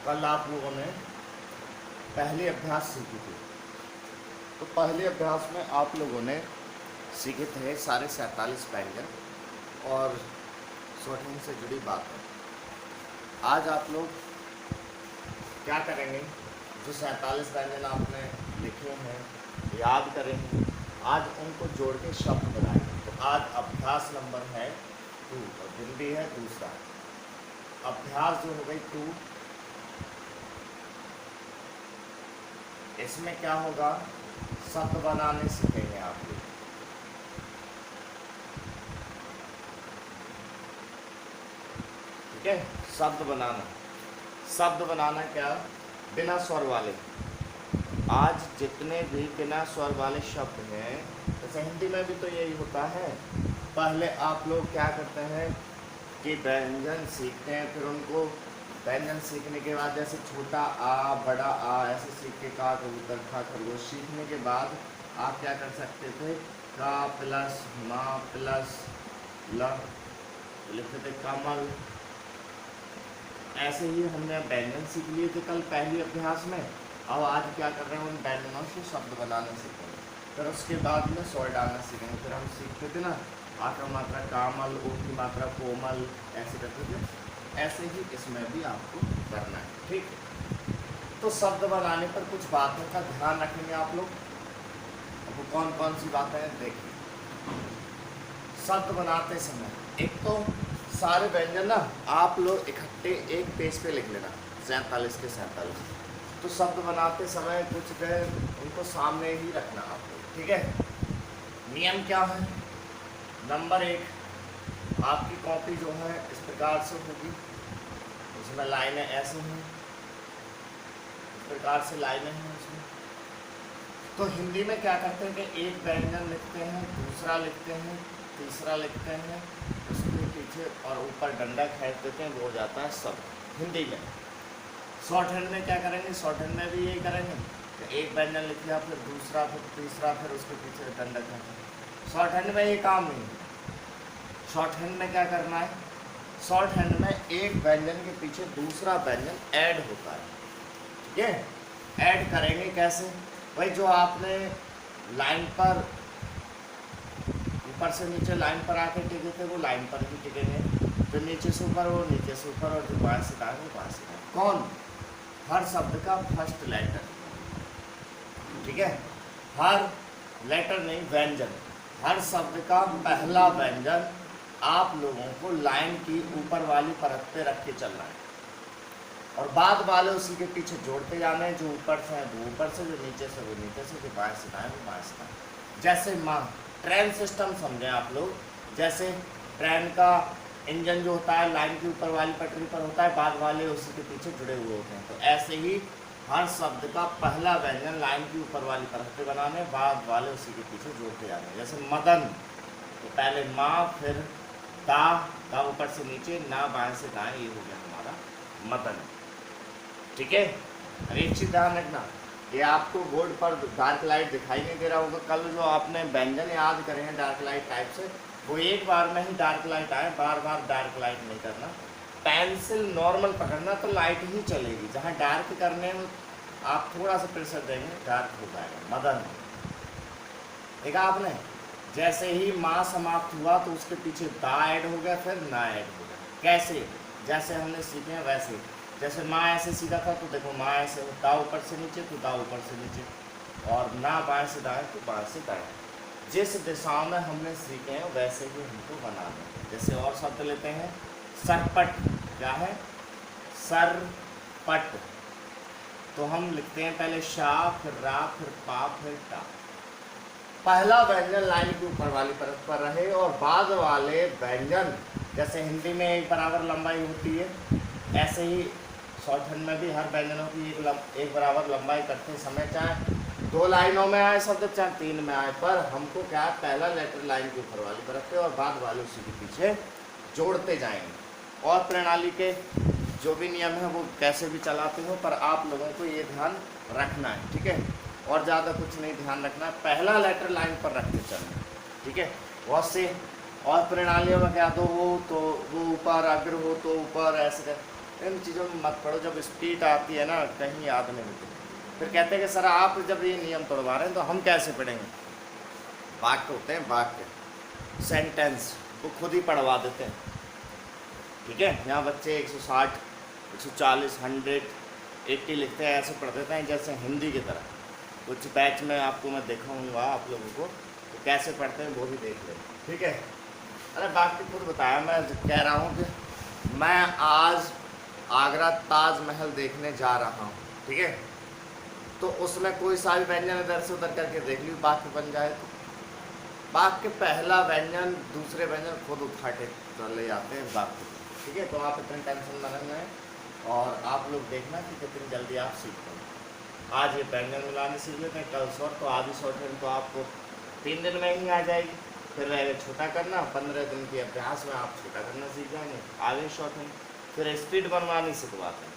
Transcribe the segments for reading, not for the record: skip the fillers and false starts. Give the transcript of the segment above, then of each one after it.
कल आप लोगों ने पहले अभ्यास सीखी थी। तो पहले अभ्यास में आप लोगों ने सीखे थे सारे 47 व्यंजन और शॉर्टहैंड से जुड़ी बातें। आज आप लोग क्या करेंगे, जो 47 व्यंजन आपने लिखे हैं, याद करें हैं, आज उनको जोड़ के शब्द बनाएंगे। तो आज अभ्यास नंबर है 2 और दिन भी है दूसरा। अभ्यास जो हो गई 2, इसमें क्या होगा, शब्द बनाने सीखेंगे आप लोग। ठीक है, शब्द बनाना क्या, बिना स्वर वाले। आज जितने भी बिना स्वर वाले शब्द हैं, जैसे हिंदी में भी तो यही होता है। पहले आप लोग क्या करते हैं कि व्यंजन सीखते हैं, फिर उनको व्यंजन सीखने के बाद जैसे छोटा आ, बड़ा आ, ऐसे सीख के का, कबूतर, खा, खरगोश सीखने के बाद आप क्या कर सकते थे, का प्लस मा प्लस ल लिखते थे कमल। ऐसे ही हमने व्यंजन सीख लिए थे कल पहली अभ्यास में। अब आज क्या कर रहे हैं, उन व्यंजनों से शब्द बनाना सीखेंगे, फिर उसके बाद में स्वर डालना सीखेंगे। फिर हम सीखते थे ना, आ का मात्रा कामल, ओ की मात्रा कोमल, ऐसे करते थे। ऐसे ही इसमें भी आपको करना है, ठीक है। तो शब्द बनाने पर कुछ बातों का ध्यान रखेंगे आप लोग। अब वो कौन कौन सी बातें हैं देखिए। शब्द बनाते समय एक तो सारे व्यंजन ना आप लोग इकट्ठे एक पेज पे लिख लेना, 47 के 47। तो शब्द बनाते समय कुछ उनको सामने ही रखना आप लोग, ठीक है। नियम क्या है, नंबर 1, आपकी कॉपी जो है इस प्रकार से होगी, उसमें लाइनें ऐसे हैं, इस प्रकार से लाइनें हैं उसमें। तो हिंदी में क्या करते हैं कि एक व्यंजन लिखते हैं, दूसरा लिखते हैं, तीसरा लिखते हैं, उसके पीछे और ऊपर डंडा खींच देते हैं, वो हो जाता है शब्द हिंदी में। शॉर्ट हैंड में क्या करेंगे, शॉर्ट हैंड में भी यही करेंगे कि एक व्यंजन लिख लिया, फिर दूसरा, फिर तीसरा, फिर उसके पीछे डंडा खींच। शॉर्ट हैंड में ये काम नहीं है। शॉर्ट हैंड में क्या करना है, शॉर्ट हैंड में एक व्यंजन के पीछे दूसरा व्यंजन ऐड होता है, ठीक है। ऐड करेंगे कैसे, भाई जो आपने लाइन पर ऊपर से नीचे लाइन पर आके टिके थे, वो लाइन पर ही टिकेंगे, जो नीचे से ऊपर वो नीचे से ऊपर, और जो बाहर से दाएं वो बाहर से दाएं। कौन, हर शब्द का फर्स्ट लेटर, ठीक है। हर लेटर नहीं, व्यंजन, हर शब्द का पहला व्यंजन आप लोगों को लाइन की ऊपर वाली परत पे रख के चलना है, और बाद वाले उसी के पीछे जोड़ते जाना है। जो ऊपर से है वो ऊपर से, जो नीचे से वो नीचे से, जो बाएं से दाएं वो बाएं से दाएं। जैसे माँ ट्रेन सिस्टम समझें आप लोग, जैसे ट्रेन का इंजन जो होता है लाइन के ऊपर वाली पटरी पर होता है, बाद वाले उसी के पीछे जुड़े हुए होते हैं। तो ऐसे ही हर शब्द का पहला व्यंजन लाइन की ऊपर वाली परत पे बनाने, बाद वाले उसी के पीछे जोड़ते जाने। जैसे मदन, तो पहले माँ, फिर दा ऊपर से नीचे, ना बाएं से दाएं, ये हो गया हमारा मदन, ठीक है। अब एक चीज ध्यान रखना, ये आपको बोर्ड पर डार्क लाइट दिखाई नहीं दे रहा होगा। कल जो आपने व्यंजन याद करे हैं डार्क लाइट टाइप से, वो एक बार में ही डार्क लाइट आए, बार बार डार्क लाइट नहीं करना। पेंसिल नॉर्मल पकड़ना तो लाइट ही चलेगी, जहाँ डार्क करने में आप थोड़ा सा प्रेशर देंगे डार्क हो जाएगा। मदन, देखा आपने, जैसे ही माँ समाप्त हुआ तो उसके पीछे दा ऐड हो गया, फिर ना ऐड हो गया। कैसे, जैसे हमने सीखे हैं वैसे। जैसे माँ ऐसे सीखा था, तो देखो माँ ऐसे, दा ऊपर से नीचे तो दा ऊपर से नीचे, और ना बाएं से दाएं तो बाएं से दाएं। जिस दिशा में हमने सीखे हैं वैसे ही हमको बनाना है। जैसे और शब्द लेते हैं, सरपट, क्या है, सरपट। तो हम लिखते हैं पहले शा, फिर रा, फिर पा, फिर टा। पहला व्यंजन लाइन के ऊपर वाली परत पर रहे, और बाद वाले व्यंजन, जैसे हिंदी में एक बराबर लंबाई होती है, ऐसे ही शॉर्ट हैंड में भी हर व्यंजनों की एक बराबर लंबाई करते समय, चाहे 2 लाइनों में आए शब्द, चाहे 3 में आए, पर हमको क्या है, पहला लेटर लाइन के ऊपर वाली परत पे और बाद वाले उसी के पीछे जोड़ते जाएंगे। और प्रणाली के जो भी नियम है वो कैसे भी चलाते हो, पर आप लोगों को ये ध्यान रखना है, ठीक है। और ज़्यादा कुछ नहीं ध्यान रखना है, पहला लेटर लाइन पर रख के चलना, ठीक है। बहुत से और प्रणालियों में क्या, तो वो ऊपर, अग्र हो तो ऊपर, ऐसे इन चीज़ों में मत पढ़ो, जब स्पीड आती है ना कहीं याद नहीं होती। फिर कहते हैं कि सर आप जब ये नियम तोड़वा रहे हैं तो हम कैसे पढ़ेंगे। वाक्य होते हैं, वाक्य, सेंटेंस, वो खुद ही पढ़वा देते हैं। ठीक है, यहाँ बच्चे 160, 140, 100, 80 लिखते हैं, ऐसे पढ़ देते हैं जैसे हिंदी की तरह। कुछ बैच में आपको मैं दिखाऊंगा आप लोगों को तो कैसे पढ़ते हैं, वो भी देख लें। ठीक है, अरे बाकी खुद बताया, मैं कह रहा हूँ कि मैं आज आगरा ताजमहल देखने जा रहा हूँ। ठीक है, तो उसमें कोई सा भी व्यंजन इधर से उधर करके देख ली, वाक्य बन जाए तो वाक्य पहला व्यंजन दूसरे व्यंजन खुद उठा के ले जाते हैं वाक्य। ठीक है, तो आप इतनी टेंशन न लेना है और आप लोग देखना कि कितनी जल्दी आप सीखते हैं। आज ये व्यंजन मिलाने सीख लेते हैं, कल शॉर्ट, तो आधी शॉर्ट हैंड तो आपको 3 दिन में ही आ जाएगी। फिर रहेगा छोटा करना, 15 दिन के अभ्यास में आप छोटा करना सीख जाएंगे, आगे शॉर्ट हैंड। फिर स्पीड बनवानी सिखवाते हैं।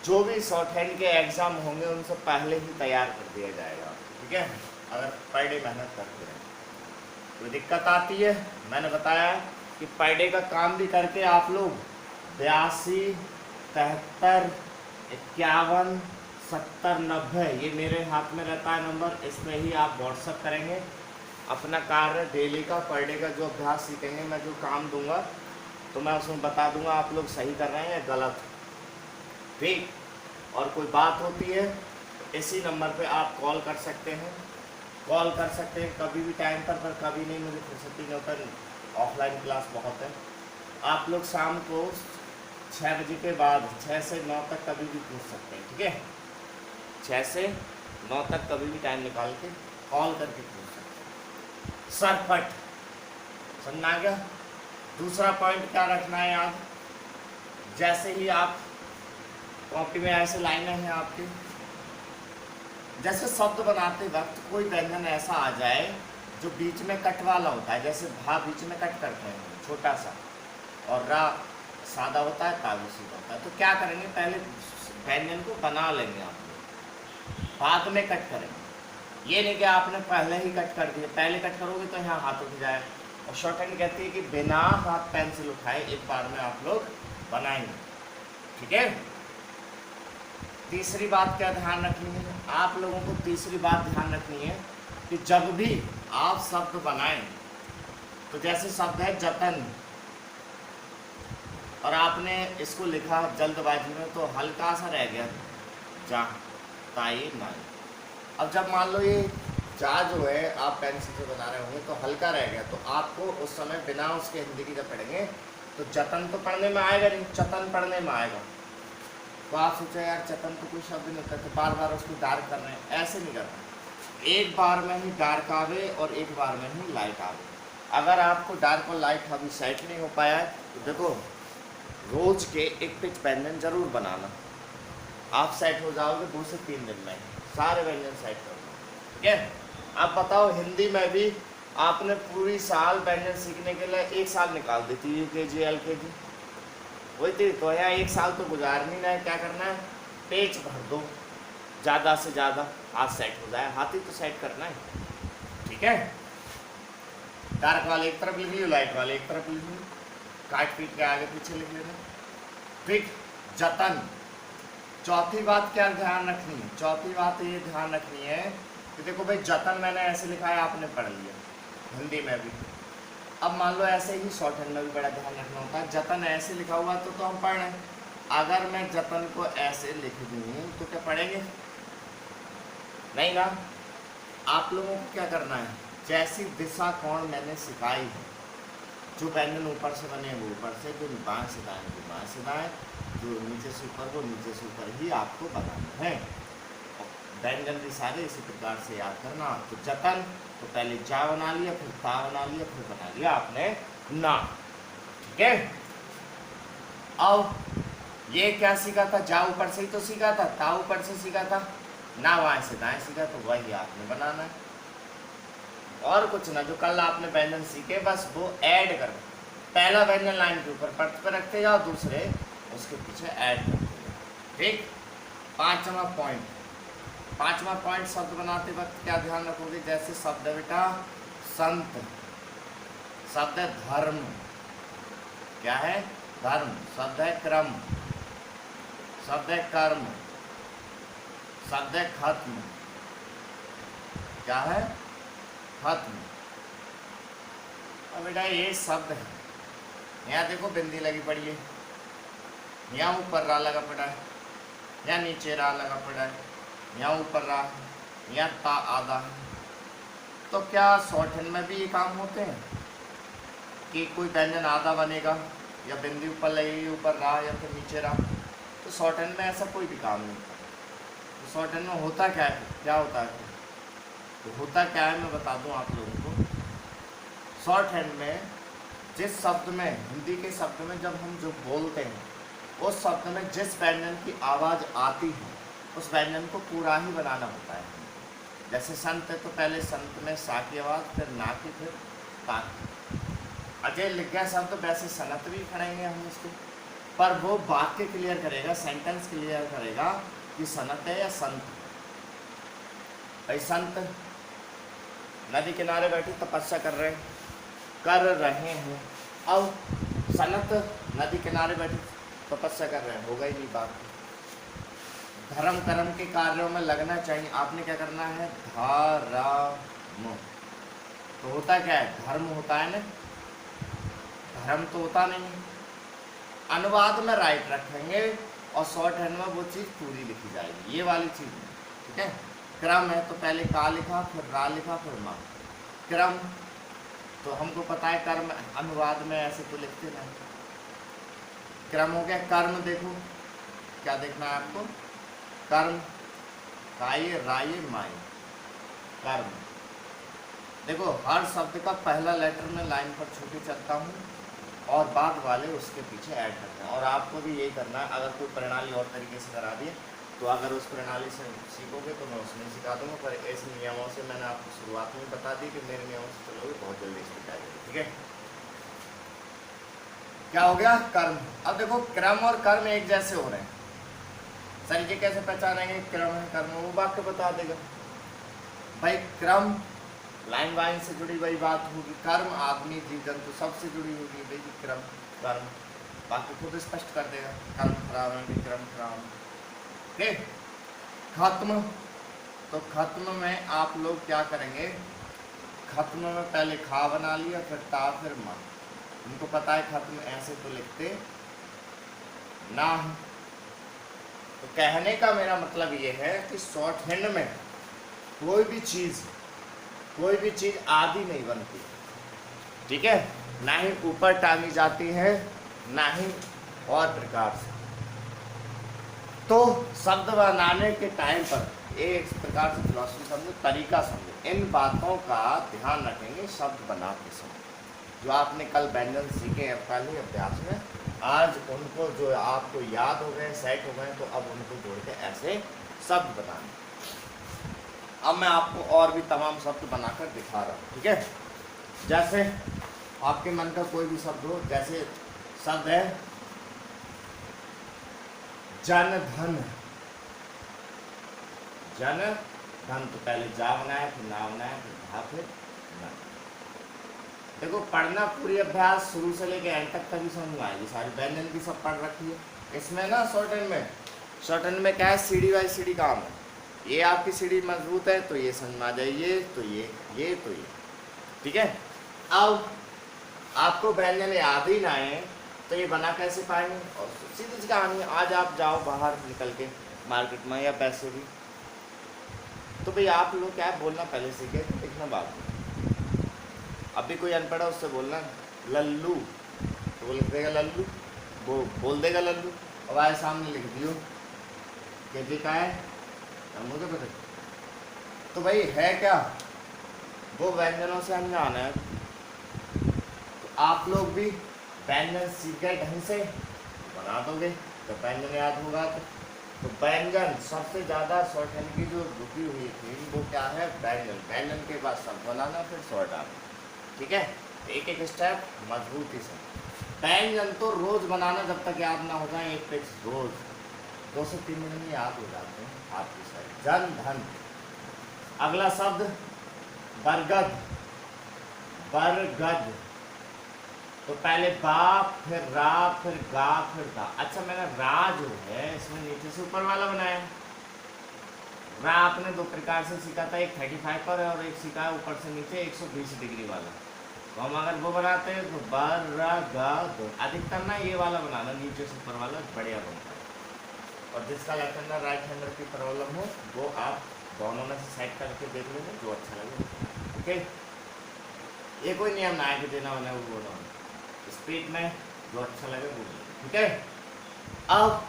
जो भी शॉर्ट हैंड के एग्ज़ाम होंगे उनसे पहले ही तैयार कर दिया जाएगा। ठीक है, अगर पर डे मेहनत करते रहें। कोई दिक्कत आती है, मैंने बताया कि पर डे का काम भी करके आप लोग 82, 73, 51, 70, 90 ये मेरे हाथ में रहता है नंबर, इसमें ही आप व्हाट्सअप करेंगे अपना कार्य डेली का, पर डे का जो अभ्यास सीखेंगे, मैं जो काम दूंगा तो मैं उसमें बता दूंगा आप लोग सही कर रहे हैं या गलत। ठीक, और कोई बात होती है इसी नंबर पे आप कॉल कर सकते हैं, कॉल कर सकते हैं कभी भी टाइम पर कभी नहीं, मुझे फुर्सती नहीं होता, ऑफलाइन क्लास बहुत है। आप लोग शाम को 6 बजे के बाद 6 से 9 तक कभी भी पूछ सकते हैं। ठीक है, 6 से 9 तक कभी भी टाइम निकाल के कॉल करके पूछ सकते हैं। सरपट समझना गया। दूसरा पॉइंट क्या रखना है याद, जैसे ही आप कॉपी में ऐसे लाइनें हैं आपकी, जैसे शब्द बनाते वक्त कोई व्यंजन ऐसा आ जाए जो बीच में कट वाला होता है, जैसे भा बीच में कट करते हैं छोटा सा, और रा सादा होता है, ता भी सीधा होता है, तो क्या करेंगे, पहले व्यंजन को बना लेंगे आप लोग, बाद में कट करेंगे। ये नहीं कि आपने पहले ही कट कर दिया, पहले कट करोगे तो यहाँ हाथ उठ जाए। और शॉर्ट हैंड कहती है कि बिना हाथ पेंसिल उठाए एक बार में आप लोग बनाएंगे। ठीक है, तीसरी बात क्या ध्यान रखनी है आप लोगों को, तीसरी बात ध्यान रखनी है कि जब भी आप शब्द बनाएं तो जैसे शब्द है जतन, और आपने इसको लिखा जल्दबाजी में तो हल्का सा रह गया जा, ताई नाई। अब जब मान लो ये जा जो है आप पेंसिल से बना रहे होंगे तो हल्का रह गया, तो आपको उस समय बिना उसके हिंदी की जब पढ़ेंगे तो जतन तो पढ़ने में आएगा नहीं, चतन पढ़ने में आएगा। तो आप सोचे यार चतन तो कोई शब्द नहीं होता, तो बार बार उसको डार्क कर रहे हैं, ऐसे नहीं करना। एक बार में ही डार्क आवे और एक बार में ही लाइट आवे। अगर आपको डार्क और लाइट अभी सेट नहीं हो पाया है तो देखो, रोज के एक पिच व्यंजन जरूर बनाना, आप सेट हो जाओगे 2 से 3 दिन में, सारे व्यंजन सेट कर लो। ठीक है, अब बताओ हिंदी में भी आपने पूरी साल व्यंजन सीखने के लिए 1 साल निकाल दी थी, UKG LKG वही थी, तो यहाँ 1 साल तो गुजारनी ना है, क्या करना है, पेज भर दो ज़्यादा से ज़्यादा, हाथ सेट हो जाए, हाथ ही तो सेट करना है। ठीक है, डार्क वाले एक तरफ लिख लियो, लाइट वाले एक तरफ लिख लियो, काट पीट के आगे पीछे लिख लेना। ठीक, जतन। चौथी बात क्या ध्यान रखनी है, चौथी बात ये ध्यान रखनी है कि देखो भाई जतन मैंने ऐसे लिखा है, आपने पढ़ लिया हिंदी में भी, अब मान लो ऐसे ही शॉर्ट हैंड में भी बड़ा ध्यान रखना होता है, जतन ऐसे लिखा हुआ तो हम पढ़ रहे हैं, अगर मैं जतन को ऐसे लिख दूँ तो क्या पढ़ेंगे नहीं ना। आप लोगों को क्या करना है, जैसी दिशा कोण मैंने सिखाई है, जो व्यंजन ऊपर से बने वो ऊपर से, जो बाएं से दाएं वो बाएं से दाएं, जो नीचे से ऊपर वो नीचे से ऊपर ही आपको बनाना है। व्यंजन भी सारे इसी प्रकार से याद करना। तो जतन तो पहले जा बना लिया, फिर ता बना लिया, फिर बना लिया आपने ना। ठीक है, अब ये क्या सीखा था, जा ऊपर से ही तो सीखा था, ता ऊपर से सीखा था, ना बाएं से दाएं सीखा, तो वही आपने बनाना है और कुछ ना। जो कल आपने व्यंजन सीखे बस वो ऐड कर, पहला व्यंजन लाइन के ऊपर पट पर रखते जाओ, दूसरे उसके पीछे ऐड करते जाओ। ठीक, पांचवा पॉइंट शब्द बनाते वक्त क्या ध्यान रखोगे, जैसे शब्द है बेटा संत, शब्द है धर्म, क्या है धर्म, शब्द है क्रम, शब्द है कर्म, शब्द है खत्म। क्या है? खत्म। अब बेटा ये शब्द है, यहाँ देखो बिंदी लगी पड़ी है, यहाँ ऊपर रा लगा पड़ा है, यहाँ नीचे रा लगा पड़ा है, यहाँ ऊपर रा, यहाँ ता आधा है। तो क्या शॉर्टहैंड में भी ये काम होते हैं कि कोई व्यंजन आधा बनेगा या बिंदी ऊपर लगेगी, ऊपर रा या फिर नीचे रा? तो शॉर्टहैंड में ऐसा कोई भी काम नहीं होता। तो शॉर्टहैंड में होता क्या है, क्या होता है? तो होता क्या है मैं बता दूं आप लोगों को। शॉर्टहैंड में जिस शब्द में, हिंदी के शब्द में जब हम जो बोलते हैं, उस शब्द में जिस व्यंजन की आवाज़ आती है उस व्यंजन को पूरा ही बनाना होता है। जैसे संत है तो पहले संत में सा की आवाज़, फिर ना की, फिर ता की। अजय लिख गया शब्द, वैसे सनत भी पढ़ेंगे हम इसको, पर वो वाक्य क्लियर करेगा, सेंटेंस क्लियर करेगा कि सनत है या संत। भाई संत नदी किनारे बैठे तपस्या कर रहे हैं। अब सनत नदी किनारे बैठे तपस्या कर रहे हैं, होगा ही नहीं बात। धर्म कर्म के कार्यों में लगना चाहिए। आपने क्या करना है? धर्म। तो होता क्या है? धर्म होता है ना, धर्म तो होता नहीं। अनुवाद में राइट रखेंगे और शॉर्ट हैंड में वो चीज़ पूरी लिखी जाएगी, ये वाली चीज़। ठीक है? क्रम है तो पहले का लिखा, फिर रा लिखा, फिर मा। क्रम तो हमको पता है, कर्म अनुवाद में ऐसे तो लिखते नहीं। क्रम हो गया। कर्म देखो, क्या देखना है आपको? कर्म, काये राये माये, कर्म। देखो हर शब्द का पहला लेटर में लाइन पर छूटे चलता हूँ और बाद वाले उसके पीछे ऐड करते हैं। और आपको भी यही करना है। अगर कोई प्रणाली और तरीके से करा दिए तो अगर उस प्रणाली से सीखोगे तो मैं उसमें सिखा दूँगा, पर ऐसे नियमों से मैंने आपको शुरुआत में बता दी कि मेरे नियमों से चलोगे बहुत जल्दी सीख जाएगी। ठीक है? क्या हो गया? कर्म। अब देखो क्रम और कर्म एक जैसे हो रहे हैं, सर ये कैसे पहचानेंगे क्रम है कर्म? वो वाक्य बता देगा भाई। क्रम लाइन वाइन से जुड़ी हुई बात होगी, कर्म आदमी जीव जंतु सबसे जुड़ी होगी भाई। क्रम कर्म वाक्य खुद स्पष्ट कर देगा, कर्म खराब है, क्रम खराब है। ठीक। खत्म, तो खत्म में आप लोग क्या करेंगे? खत्म में पहले खा बना लिया, फिर ता, फिर मा। उनको पता है खत्म ऐसे तो लिखते ना है। तो कहने का मेरा मतलब ये है कि शॉर्ट हैंड में कोई भी चीज़ आधी नहीं बनती। ठीक है? ना ही ऊपर टांगी जाती है, ना ही और प्रकार से। तो शब्द बनाने के टाइम पर एक प्रकार से फिलॉसफी समझो, तरीका समझो। इन बातों का ध्यान रखेंगे शब्द बनाते समय। जो आपने कल व्यंजन सीखे हैं पहले अभ्यास में, आज उनको जो आपको याद हो गए, सेट हो गए, तो अब उनको जोड़ के ऐसे शब्द बनाने। अब मैं आपको और भी तमाम शब्द बनाकर दिखा रहा हूँ। ठीक है? जैसे आपके मन का कोई भी शब्द हो, जैसे शब्द है जन धन। जन धन, तो पहले जा बनाया, फिर ना बनाया, फिर धा, फिर ना। देखो पढ़ना पूरी अभ्यास शुरू से लेके एंड तक तभी समझ में आएगी। सारी व्यंजन की सब पढ़ रखी है। इसमें ना शॉर्ट हैंड में क्या है? सीढ़ी बाई सीढ़ी काम है। ये आपकी सीढ़ी मजबूत है तो ये समझ में आ जाए, ये तो ये तो ये। ठीक है? अब आपको व्यंजन याद ही ना है तो ये बना कैसे पाएंगे? और सीधी सी कहानी, आज आप जाओ बाहर निकल के मार्केट में या पैसे भी, तो भाई आप लोग क्या बोलना पहले सीखे, लिखना बाद में। अभी कोई अनपढ़ है उससे बोलना लल्लू, तो वो लिख देगा लल्लू, वो बोल देगा लल्लू। अब आए सामने लिख दियो कि जी का है, मुझे पता। तो भाई है क्या? वो व्यंजनों से अनजान है। तो आप लोग भी व्यंजन सीख गए ढंग से बना दोगे तो व्यंजन याद होगा। तो व्यंजन सबसे ज़्यादा शॉर्ट हैंड की जो रुकी हुई थी वो क्या है? व्यंजन। व्यंजन के बाद शब्द बनाना, फिर शॉर्ट आना। ठीक है? एक एक स्टेप मजबूती से। व्यंजन तो रोज बनाना, जब तक याद ना हो जाए एक पेज रोज, 2 से 3 दिन में याद हो जाते हैं आपकी साइड। जन धन। अगला शब्द बरगद। बरगद, तो पहले बा, फिर रा, फिर गा, फिर दा। अच्छा मैंने रा जो है इसमें नीचे से ऊपर वाला बनाया। वह आपने दो प्रकार से सीखा था, एक 35 पर और एक सीखा है ऊपर से नीचे 120 डिग्री वाला। तो हम अगर वो बनाते हैं तो बर रा गा दो, अधिकतर ना ये वाला बनाना, नीचे से ऊपर वाला बढ़िया बनता है। और जिसका लेफ्ट हैंडर राइट हैंडर की प्रॉब्लम हो वो आप दोनों में से सेट करके देख लेंगे जो अच्छा लगे। ओके, ये कोई नियम ना है कि देना वाला वो बोलना, स्पीड में जो अच्छा लगे वो। ठीक है, अब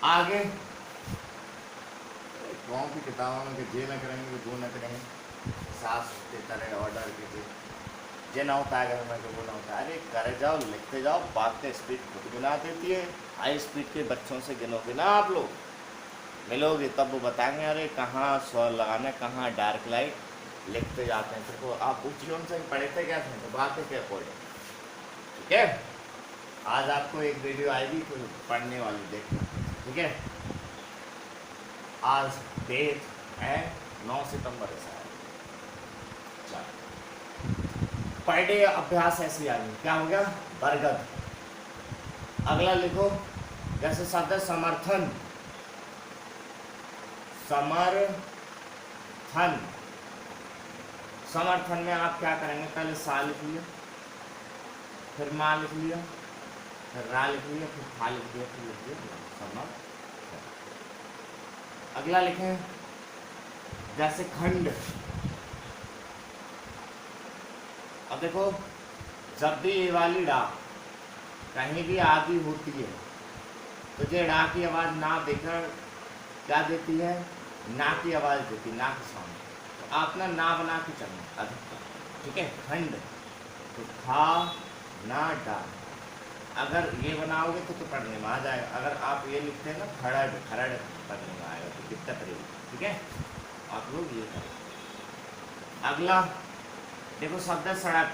आगे गाँव की किताबों में जे न करेंगे वो न करेंगे, सास के तरह ऑर्डर कीजिए, जे ना होता है घर में तो वो ना होता है। अरे करे जाओ, लिखते जाओ, बातें स्पीड खुद गिना देती है। हाई स्पीड के बच्चों से गिनोगे ना आप लोग, मिलोगे तब वो बताएंगे अरे कहाँ स्वर लगाना, कहाँ डार्क लाइट, लिखते जाते हैं। तो आप पूछिए उनसे पढ़ते क्या थे, तो बातें क्या पढ़े। ठीक है, आज आपको एक वीडियो आएगी तो पढ़ने वाली देखना। ठीक है, आज डेट है 9 सितंबर ऐसा है। पर डे अभ्यास ऐसे आ गई, क्या हो गया, बरगद। अगला लिखो, जैसे शब्द है समर्थन, समर्थन। समर्थन में आप क्या करेंगे, पहले सा लिख लिया, फिर माँ लिख लिया, फिर रा लिख लिया, फिर था लिख लिया, फिर लिख लिया समर्थन। अगला लिखें जैसे खंड। अब देखो, जब भी ये वाली डा कहीं भी आदि होती है तो ये डा की आवाज़ ना देकर क्या देती है, ना की आवाज़ देती है, ना के सामने। तो आप ना बना के चलना अधिकतर। ठीक है, खंड तो खा ना डा, अगर ये बनाओगे तो पढ़ने में आ जाएगा। अगर आप ये लिखते हैं ना खड़ड़ खड़ड़, पढ़ने में आएगा तो दिक्कत रहेगी। ठीक है, आप लोग ये करें। अगला देखो, शब्द है सड़क,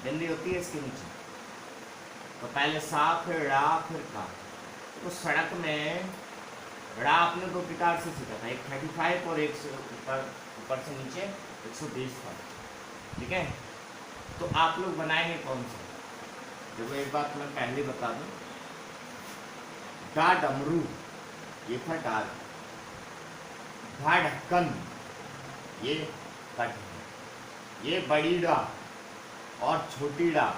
बिंदी होती है इसके नीचे, तो पहले सा फिर रा फिर का। तो सड़क में रा आपने दो प्रकार से सीखा था, एक 35 और एक से ऊपर से नीचे 120 था। ठीक है, तो आप लोग बनाएंगे कौन सा। देखो एक बात मैं पहले बता दूं, डा डमरू ये था डाल, ढा ढक्कन ये कट, ये बड़ी डा और छोटी डा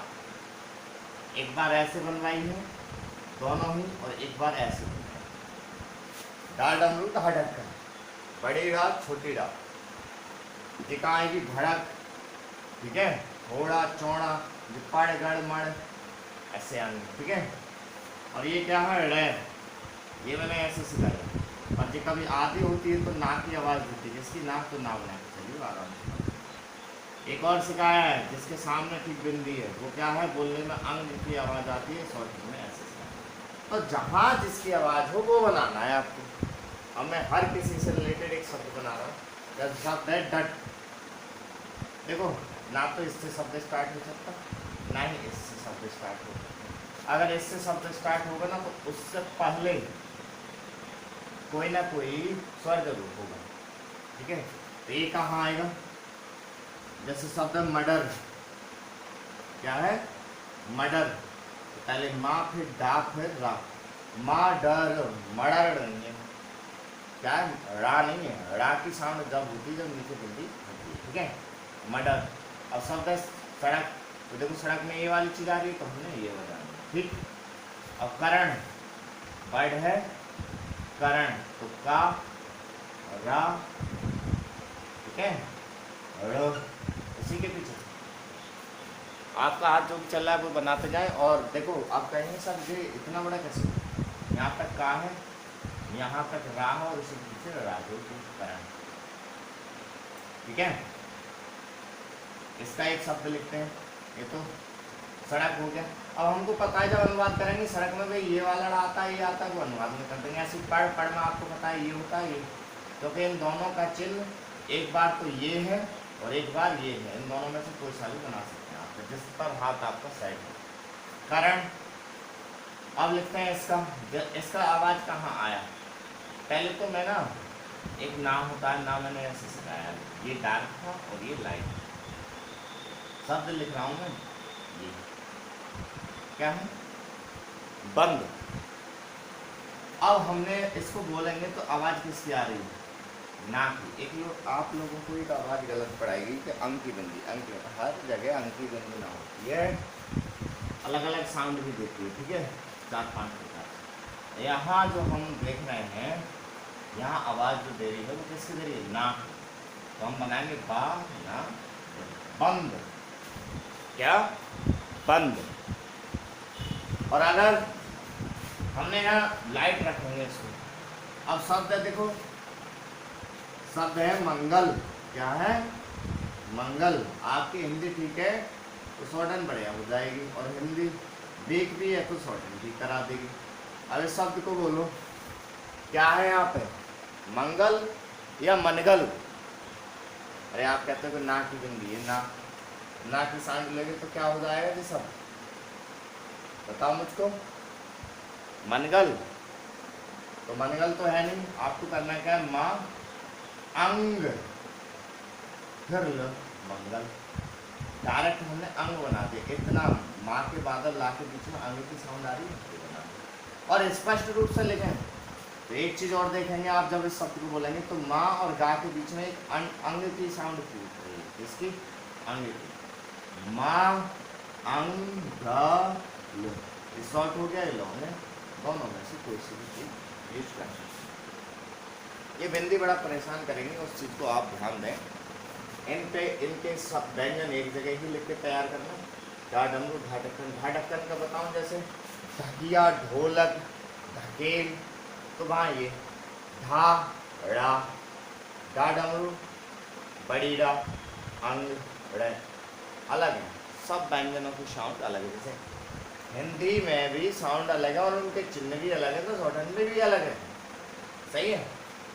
एक बार ऐसे बनवाई है दोनों ही, और एक बार ऐसे बनवाई। डा डमरू ढा ढक्कन, बड़ी डा छोटी डा, दिखा आएगी धड़क। ठीक है, थोड़ा चौड़ा, पड़ गड़ मड़ ऐसे आएंगे। ठीक है, और ये क्या है, रे, ये मैंने ऐसे सिखाया। और जो कभी आधी होती है तो नाक की आवाज़ होती है, जिसकी नाक तो ना बना के चलिए आराम से। एक और सिखाया है जिसके सामने ठीक बिंदी है, वो क्या है, बोलने में अंग की आवाज़ आती है, शॉर्ट में ऐसे सिखाया। तो जहाँ जिसकी आवाज़ हो वो बनाना है आपको। अब मैं हर किसी से रिलेटेड एक शब्द बना रहा हूँ। जैसे शब्द है डट, देखो ना तो इससे शब्द स्टार्ट हो सकता, ना ही इससे शब्द स्टार्ट हो सकता। अगर इससे शब्द स्टार्ट होगा ना तो उससे पहले कोई ना कोई स्वर जरूर होगा। ठीक है, तो ये कहाँ आएगा, जैसे शब्द मर्डर, क्या है, मर्डर, तो पहले माँ फिर डा फिर रा, माँ डर मर्डर नहीं है, क्या है, रा नहीं है, रा की साउंड जब होती है जब नीचे बिंदी होती है। ठीक है, मर्डर। अब शब्द है सड़क, तो देखो सड़क में ये वाली चीज आ रही है तो हमने ये बनाना। ठीक, अब करण, वर्ड है करण, तो का रा, ठीक है, र, इसी के पीछे आपका हाथ जो भी चल रहा है वो बनाते जाए। और देखो आप कहेंगे सर ये इतना बड़ा कैसे, यहाँ तक का है, यहाँ तक रा है और उसी पीछे रा जो करण। ठीक है, इसका एक शब्द लिखते हैं, ये तो सड़क हो गया। अब हमको पता है जब अनुवाद करेंगे सड़क में भाई ये वाला आता है, ये आता है, वो अनुवाद में कर देंगे। ऐसे पढ़ में आपको पता है ये होता है ये, क्योंकि इन दोनों का चिन्ह एक बार तो ये है और एक बार ये है, इन दोनों में से कोई सा भी बना सकते हैं आप, जिस पर हाथ आपका सेट है। करण, अब लिखते हैं इसका आवाज़ कहाँ आया। पहले तो मैं ना एक नाम होता है, नाम मैंने ऐसे सिखाया, ये डार्क था और ये लाइट। शब्द लिख रहा हूँ मैं, ये क्या है, बंद। अब हमने इसको बोलेंगे तो आवाज़ किसकी आ रही है? ना की। एक लोग आप लोगों को एक आवाज़ गलत पड़ाएगी कि अंक की बिंदी, अंक हर जगह अंक की बिंदी ना होती है, अलग अलग साउंड भी देती है, ठीक है, 4-5 प्रकार। यहाँ जो हम देख रहे हैं, यहाँ आवाज़ जो दे रही है वो किसकी दे रही है? ना। तो हम बनाएंगे बा ना बंद। क्या? बंद। और अगर हमने यहाँ लाइट रखेंगे इसको, अब शब्द है, देखो शब्द है मंगल। क्या है? मंगल। आपकी हिंदी ठीक है तो शॉर्टन बढ़िया हो जाएगी, और हिंदी वीक भी है तो शॉर्टन ठीक करा देगी। अब इस शब्द को बोलो, क्या है यहाँ पे? मंगल या मनगल? अरे आप कहते हो कि ना की बिंदी है, ना की साउंड लगे तो क्या हो जाएगा जी सब? बताओ मुझको। मनगल। तो मनगल तो है नहीं, आपको करना क्या है? माँ अंग, फिर लो मंगल। डायरेक्ट हमने अंग बना दिया, इतना माँ के बादल ला के बीच में अंग की साउंड आ रही है, बना दिया। और स्पष्ट रूप से लिखें तो एक चीज और देखेंगे आप, जब इस शब्द को बोलेंगे तो माँ और गा के बीच में एक अंग की साउंड फूट रही है। किसकी? अंग की। माँ अंग शॉर्ट हो गया, ये लॉन्ग है, दोनों में से कोई सी भी चीज यूज कर सकते। ये बिंदी बड़ा परेशान करेंगे, उस चीज को आप ध्यान दें। इनके सब व्यंजन एक जगह ही लिख के तैयार करना। ढा डमरू ढा ढक्कन। ढा ढक्कन का बताऊं, जैसे ढकिया, ढोलक, ढकेल, तो वहाँ ये ढा ड़ा, डा डमरू, बड़ी डा, अंग ड़ अलग है। सब व्यंजनों की साउंड अलग है। जैसे हिंदी में भी साउंड अलग है और उनके चिन्ह भी अलग है, तो शॉर्टहैंड में भी अलग है। सही है।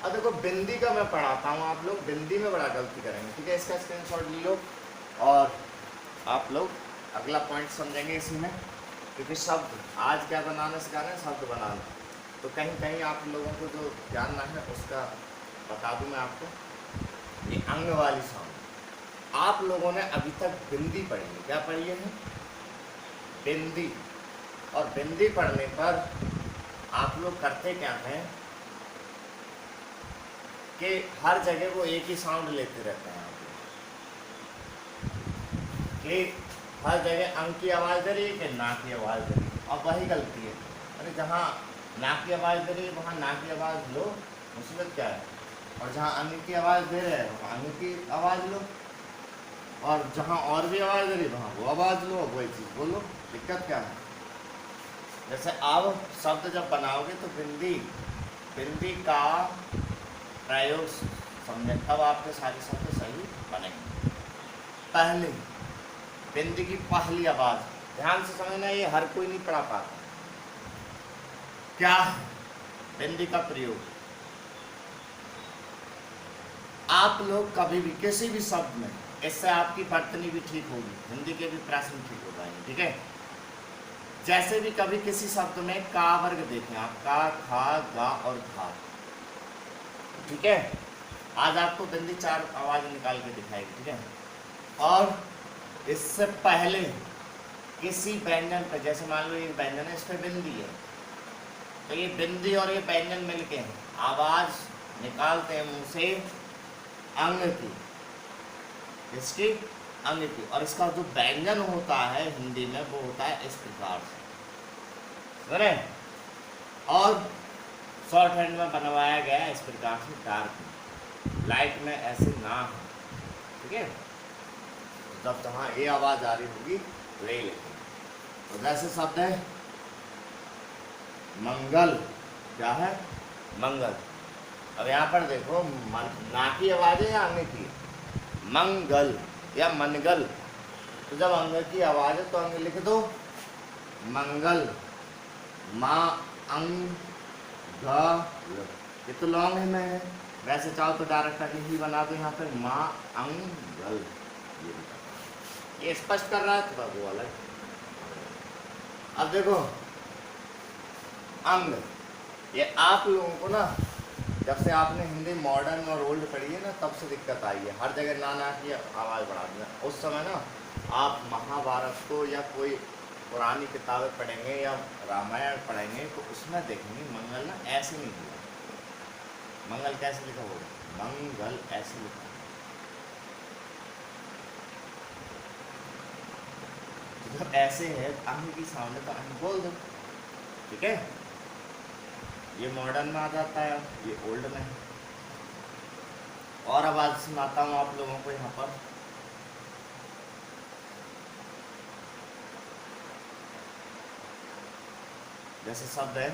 अब देखो बिंदी का मैं पढ़ाता हूँ, आप लोग बिंदी में बड़ा गलती करेंगे, ठीक है। इसका स्क्रीनशॉट ले लो और आप लोग अगला पॉइंट समझेंगे इसी में, क्योंकि शब्द आज क्या बनाना सिखा रहे हैं? शब्द बनाना। तो कहीं कहीं आप लोगों को जो जानना है उसका बता दूं मैं आपको। ये अंग वाली साउंड आप लोगों ने अभी तक बिंदी पढ़ी है। क्या पढ़ी है? बिंदी। और बिंदी पढ़ने पर आप लोग करते क्या हैं कि हर जगह वो एक ही साउंड लेते रहते हैं। कि हर जगह अंग की आवाज़ दे रही है कि ना की आवाज़ दे रही है, और वही गलती है। अरे जहाँ ना की आवाज़ दे रही है वहाँ ना की आवाज़ लो, मुसीबत क्या है? और जहाँ अंग की आवाज़ दे रहे हैं वहाँ अंग की आवाज़ लो, और जहाँ और भी आवाज़ दे रही है वहाँ वो आवाज़ लो, वही चीज़ बोलो। दिक्कत क्या है? जैसे अब शब्द जब बनाओगे तो बिंदी का प्रयोग समझें, तब आपके सारे शब्द सही बनेंगे। पहले बिंदी की पहली आवाज़ ध्यान से समझना, ये हर कोई नहीं पढ़ा पाता। क्या है बिंदी का प्रयोग? आप लोग कभी भी किसी भी शब्द में, इससे आपकी वर्तनी भी ठीक होगी, हिंदी के भी प्रश्न ठीक हो जाएंगे, ठीक है। जैसे भी कभी किसी शब्द में का वर्ग देखें आप, का, खा, गा और घा, ठीक है। आज आपको बिंदी 4 आवाज निकाल के दिखाएगी, ठीक है। और इससे पहले किसी व्यंजन पर, जैसे मान लो ये व्यंजन है, इस पर बिंदी है, तो ये बिंदी और ये व्यंजन मिलके आवाज निकालते हैं मुंह से अंग की, इसकी अंग की। और इसका जो व्यंजन होता है हिंदी में वो होता है इस प्रकार से, और शॉर्ट हैंड में बनवाया गया है इस प्रकार से, डार्क लाइट में ऐसे ना हो, ठीक है। जब जहाँ ये आवाज आ रही होगी तो ये लिखेंगे। तो जैसे शब्द है मंगल, क्या है? मंगल। अब यहाँ पर देखो ना की आवाज है या अंग की? मंगल या मनगल। तो जब अंग की आवाज है तो अंग लिख दो मंगल, माँ अंग ग। ये तो लॉन्ग है में है, वैसे चाहो तो डायरेक्ट आगे ही बना दो यहाँ पर माँ अंगल। ये स्पष्ट कर रहा है थोड़ा वो अलग। अब देखो अंग, ये आप लोगों को ना जब से आपने हिंदी मॉडर्न और ओल्ड पढ़ी है ना तब से दिक्कत आई है, हर जगह ना की आवाज़ बढ़ा देना। उस समय ना आप महाभारत को या कोई पुरानी किताबें पढ़ेंगे या रामायण पढ़ेंगे तो उसमें देखेंगे मंगल ना ऐसे नहीं हुआ। मंगल कैसे लिखा होगा? मंगल ऐसे लिखा। तो जब ऐसे है अंग की सामने तो अंग बोल दो, ठीक है। ये मॉडर्न में आ जाता है, ये ओल्ड में है। और आवाज सुनाता हूँ आप लोगों को यहाँ पर। जैसे शब्द है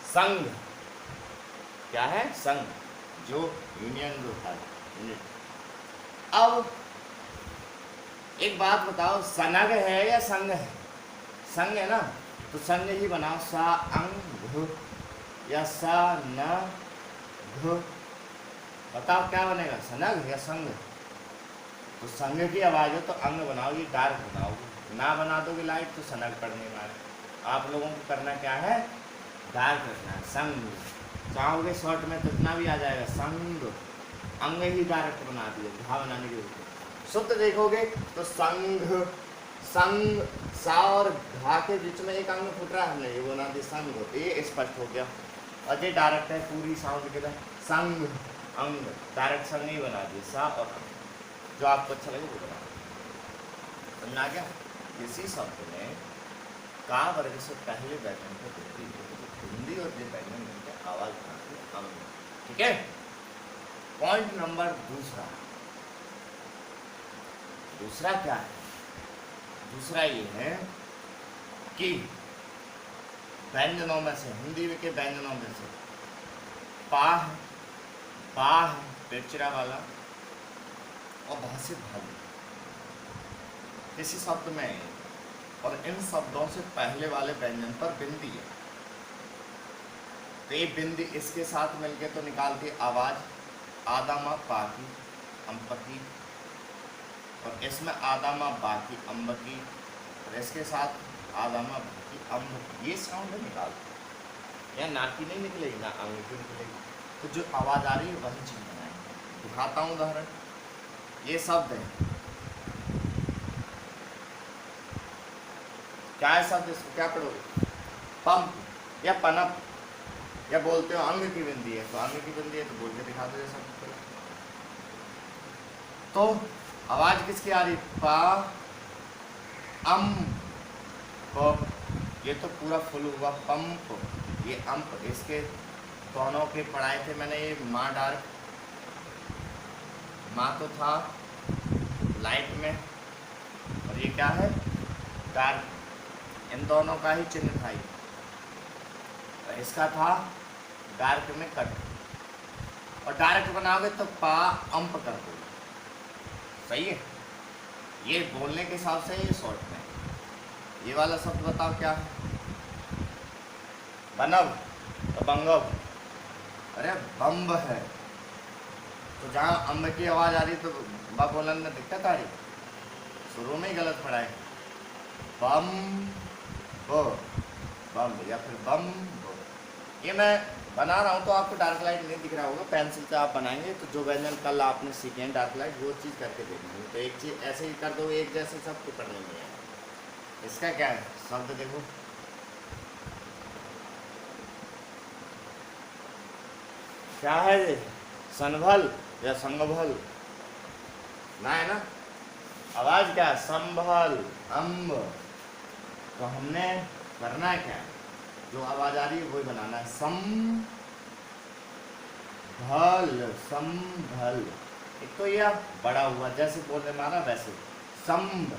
संघ। क्या है? संघ, जो यूनियन जो है, यूनिट। अब एक बात बताओ, संघ है या संघ है? संघ है ना, तो संघ ही बनाओ। सा अंग घ या सा न घ। बताओ क्या बनेगा, सनग या संघ? तो संघ की आवाज हो तो अंग बनाओगे, डार्क बनाओगे। ना बना दोगे लाइट तो सनग पड़ने वाले। आप लोगों को करना क्या है? डार्क रखना है, संघ। चाहोगे शॉर्ट में तो इतना भी आ जाएगा, संघ। अंग ही डायरेक्ट बना दिए, घा बनाने के ऊपर। शुद्ध देखोगे तो संघ, संघ, सा और घा के बीच में एक अंग फुट रहा है, हमने ये बना दिया संघ। ये स्पष्ट हो गया। और ये डायरेक्ट है पूरी साउंड के लिए, संघ, अंग। डायरेक्ट संघ ही बना दिए, सा और अंग। जो आपको अच्छा लगे वो बना। समझा क्या? इसी शब्द में का वर्ग से पहले व्यंजन को हिंदी और व्यंजन मिलकर आवाज बनाते अंग। ठीक है। पॉइंट नंबर दूसरा क्या है? दूसरा ये है कि व्यंजनों में से, हिंदी के व्यंजनों में से पा है, पेचरा वाला, और भाषित भाग किसी शब्द में है, और इन शब्दों से पहले वाले व्यंजन पर बिंदी है। तो ये बिंदी इसके साथ मिलके तो निकालती आवाज आदामा पाकी अम्पकी, और इसमें आदामा बाकी अम्बकी, और इसके साथ आदामा बाकी अम्ब। ये साउंड निकालती या नाकी नहीं निकलेगी ना अंग की निकलेगी। तो जो आवाज आ रही है वही चीज बनाएंगे। दिखाता हूँ उदाहरण। ये शब्द है, क्या है शब्द? इसको क्या पढ़ोगे? पंप या पनप, या बोलते हो अंग की बिंदी है, तो अंग की बिंदी है तो बोल के दिखा दो ये शब्द। तो आवाज किसकी आ रही? पा अम प। ये तो पूरा फुल हुआ पंप, ये अंप। इसके दोनों के पढ़ाए थे मैंने। ये माँ डार्क, माँ तो था लाइट में, और ये क्या है? डार्क। इन दोनों का ही चिन्ह था। और इसका था डार्क में कट, और डायरेक्ट बनाओगे तो पा अंप कर दो। सही है। ये बोलने के हिसाब से ये शॉर्ट में। ये वाला शब्द बताओ क्या है? बनब तो बंगब। अरे बम्ब है, तो जहाँ अम्ब की आवाज आ रही तो बा बोलन में दिक्कत आ रही। शुरू में ही गलत पढ़ा है। बम बो, बम, या फिर बम बो। ये मैं बना रहा हूँ तो आपको डार्क लाइट नहीं दिख रहा होगा। पेंसिल से आप बनाएंगे तो जो व्यंजन कल आपने सीखे हैं डार्क लाइट, वो चीज़ करके देखेंगे। तो एक चीज़ ऐसे ही कर दो, एक जैसे सब तो पढ़ने में है। इसका क्या है शब्द? देखो, क्या है ये? संभल या संगभल ना, है ना। आवाज क्या है? संभल, अम्ब। तो हमने करना है क्या? जो आवाज आ रही है वही बनाना है। संभल, संभल। एक तो ये बड़ा हुआ, जैसे बोलने मारा वैसे। संभ,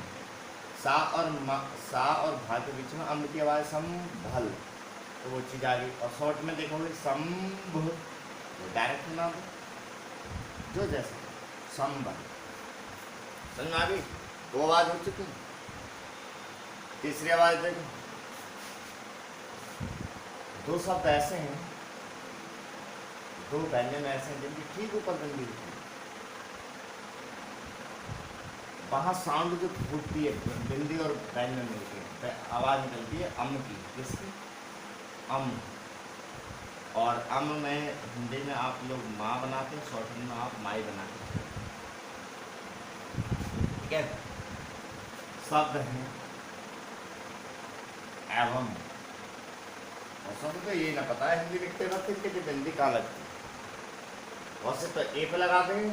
सा और भा के बीच में अम्ब की आवाज संभल, तो वो चीज आ गई। और शॉर्ट में देखोगे संभ, डायरेक्ट ना दो, जो जैसे संभल। समझ में आ गई? दो आवाज हो चुकी। तीसरी आवाज देखो। दो शब्द ऐसे हैं, दो व्यंजन ऐसे हैं जिनकी ठीक ऊपर बिंदी होती है। वहाँ साउंड जो फूटती है, बिंदी और व्यंजन मिलती है, आवाज निकलती है अम की। किसकी? अम। और अम में हिंदी में आप लोग माँ बनाते हैं, शॉर्ट में आप माई बनाते हैं। ठीक है। शब्द है एवं, और सब तो ये ना पता है हिंदी लिखते वक्त कि बिंदी कहाँ लगती है। वैसे तो ए पे लगा देंगे,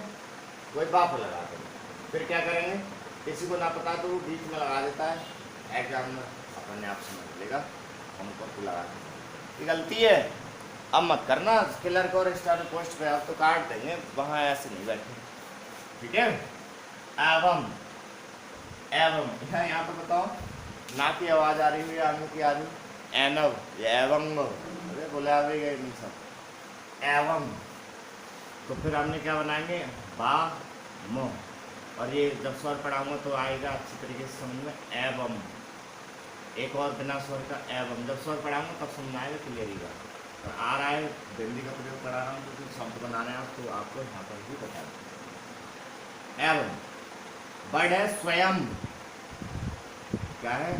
कोई बा पे लगा देंगे, फिर क्या करेंगे, किसी को ना पता तो वो बीच में लगा देता है, एग्जाम में अपने आप समझ लेगा हमको तो लगा देंगे। ये गलती है, अब मत करना क्लर्क और स्टार पोस्ट पे, अब तो काट देंगे, वहाँ ऐसे नहीं बैठे, ठीक है। एवं, एवं यहाँ पे बताओ ना की आवाज आ रही है आगे की आ रही, एनव ये एवं, अरे बोले आ भी गए नहीं सब। एवं तो फिर हमने क्या बनाएंगे, बा मो, और ये जब स्वर पढ़ाऊंगा तो आएगा अच्छी तरीके से समझ में, एवं। एक और बिना स्वर का एवं, जब स्वर पढ़ाऊंगा तब समझ आएगा क्लियरिगा। तो आ रहा है हिंदी का प्रयोग करा रहा हूँ, तो शब्द बनाना है तो आपको यहाँ पर भी बता दूँ। एवं वर्ड है स्वयं, क्या है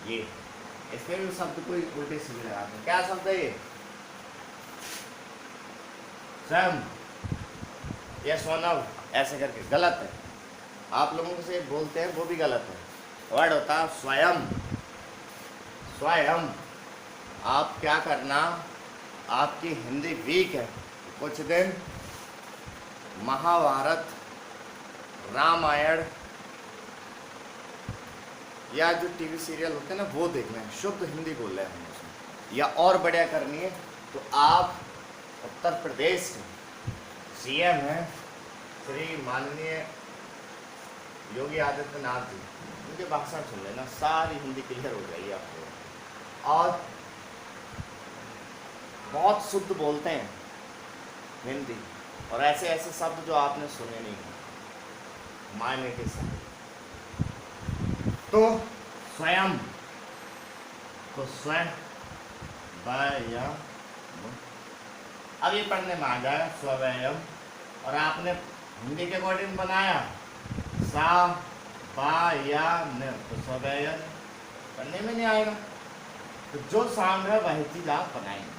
ये, इसमें भी शब्द कोई उल्टे सीधे लगाते हैं। क्या शब्द है ये, स्वयं या स्वनव, ऐसे करके गलत है, आप लोगों से बोलते हैं वो भी गलत है। वर्ड होता है स्वयं, स्वयं। आप क्या करना, आपकी हिंदी वीक है, कुछ दिन महाभारत, रामायण या जो टीवी सीरियल होते हैं ना वो देखना है, शुद्ध हिंदी बोल रहे हैं उसमें। या और बढ़िया करनी है तो आप उत्तर प्रदेश के सीएम हैं श्री माननीय योगी आदित्यनाथ जी, उनके भाषण सुन लेना, सारी हिंदी क्लियर हो जाएगी आपको। और बहुत शुद्ध बोलते हैं हिंदी, और ऐसे ऐसे शब्द जो आपने सुने नहीं मायने के साथ। तो स्वयं, तो स्वयं वयम, अब ये पढ़ने में आ जाए स्वयं, और आपने हिंदी के अकॉर्डिंग बनाया सा बा या न, तो स्वयं पढ़ने में नहीं आएगा। तो जो साउंड है वही चीज आप बनाएंगे।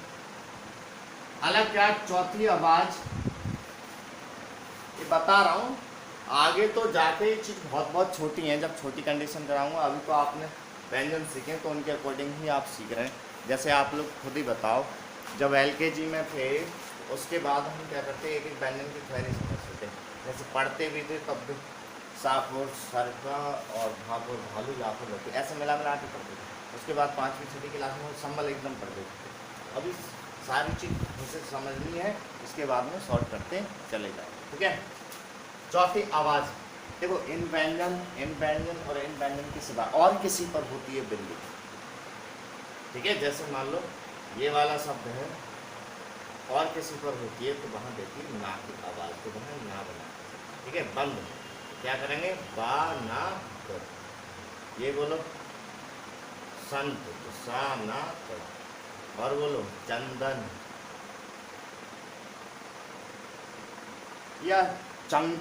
अलग क्या, चौथी आवाज, ये बता रहा हूँ, आगे तो जाके ये चीज़ बहुत बहुत छोटी है, जब छोटी कंडीशन कराऊंगा। अभी तो आपने व्यंजन सीखे तो उनके अकॉर्डिंग ही आप सीख रहे हैं। जैसे आप लोग खुद ही बताओ, जब LKG में थे उसके बाद हम क्या करते, एक एक व्यंजन की थ्योरी समझते थे, जैसे पढ़ते भी थे तब भी सापुर, सरका और भापुर, भालू, लापुर, लपी, ऐसे मिला मिला के पढ़ते थे। उसके बाद 5वीं 6वीं क्लास में संबल एकदम पढ़ देते थे। अभी सारी चीज़ मुझे समझनी है, इसके बाद में शॉर्ट करते चले जाए, ठीक है। चौथी आवाज़, देखो इन व्यंजन और इन व्यंजन के सिवा और किसी पर होती है बिंदी, ठीक है। जैसे मान लो ये वाला शब्द है और किसी पर होती है तो वहाँ देती है ना की आवाज़, तो वहाँ ना बना, ठीक है। बंद क्या करेंगे, बा ना कर, ये बोलो संत, तो सा ना कर, और बोलो चंदन या चंदन,